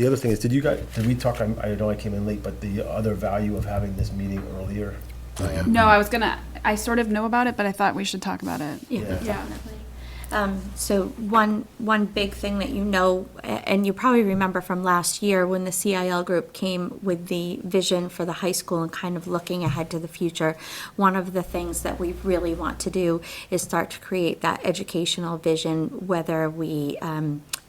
The other thing is, did we talk, I know I came in late, but the other value of having this meeting earlier? No, I sort of know about it, but I thought we should talk about it. Yeah. Definitely. So one big thing that you know, and you probably remember from last year when the CIL group came with the vision for the high school and kind of looking ahead to the future, one of the things that we really want to do is start to create that educational vision, whether we,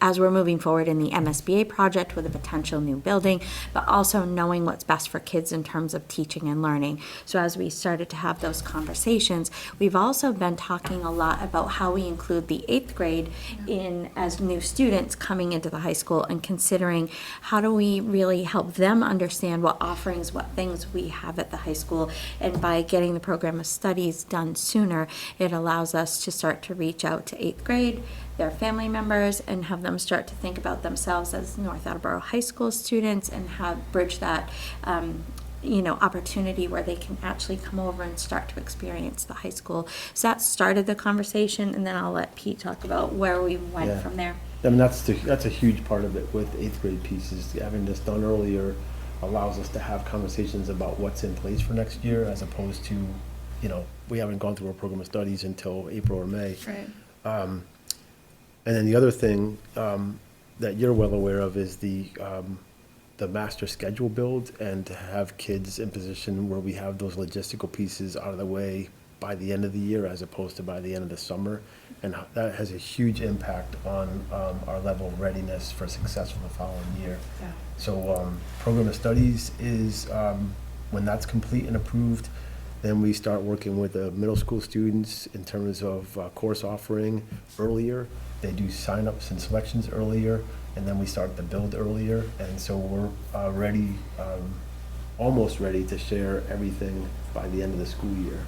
as we're moving forward in the MSBA project with a potential new building, but also knowing what's best for kids in terms of teaching and learning. So as we started to have those conversations, we've also been talking a lot about how we include the 8th grade in as new students coming into the high school and considering how do we really help them understand what offerings, what things we have at the high school. And by getting the program of studies done sooner, it allows us to start to reach out to 8th grade, their family members, and have them start to think about themselves as North Attleboro High School students and have bridge that opportunity where they can actually come over and start to experience the high school. So that started the conversation, and then I'll let Pete talk about where we went Yeah. from there. I mean, that's a huge part of it with 8th grade pieces. Having this done earlier allows us to have conversations about what's in place for next year, as opposed to, we haven't gone through our program of studies until April or May. Right. And then the other thing that you're well aware of is the master schedule build, and to have kids in position where we have those logistical pieces out of the way by the end of the year as opposed to by the end of the summer. And that has a huge impact on our level of readiness for success for the following year. Yeah. So program of studies is, when that's complete and approved, then we start working with the middle school students in terms of course offering earlier. They do signups and selections earlier, and then we start the build earlier. And so we're ready, almost ready to share everything by the end of the school year.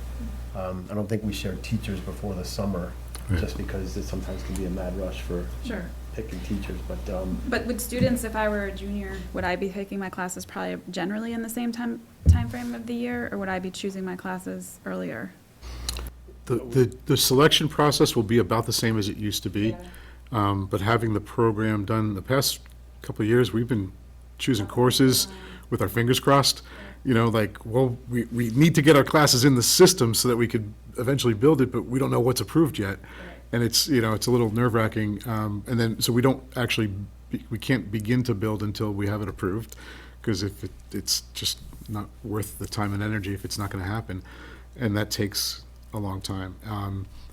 I don't think we share teachers before the summer, just because it sometimes can be a mad rush for Sure. picking teachers. But with students, if I were a junior, would I be taking my classes probably generally in the same time frame of the year, or would I be choosing my classes earlier? The selection process will be about the same as it used to be, but having the program done the past couple of years, we've been choosing courses with our fingers crossed. We need to get our classes in the system so that we could eventually build it, but we don't know what's approved yet. And it's a little nerve-wracking. And then, so we can't begin to build until we have it approved, because if it's just not worth the time and energy if it's not going to happen. And that takes a long time.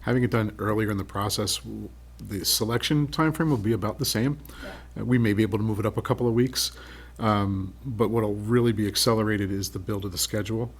Having it done earlier in the process, the selection timeframe will be about the same. We may be able to move it up a couple of weeks. But what'll really be accelerated is the build of the schedule.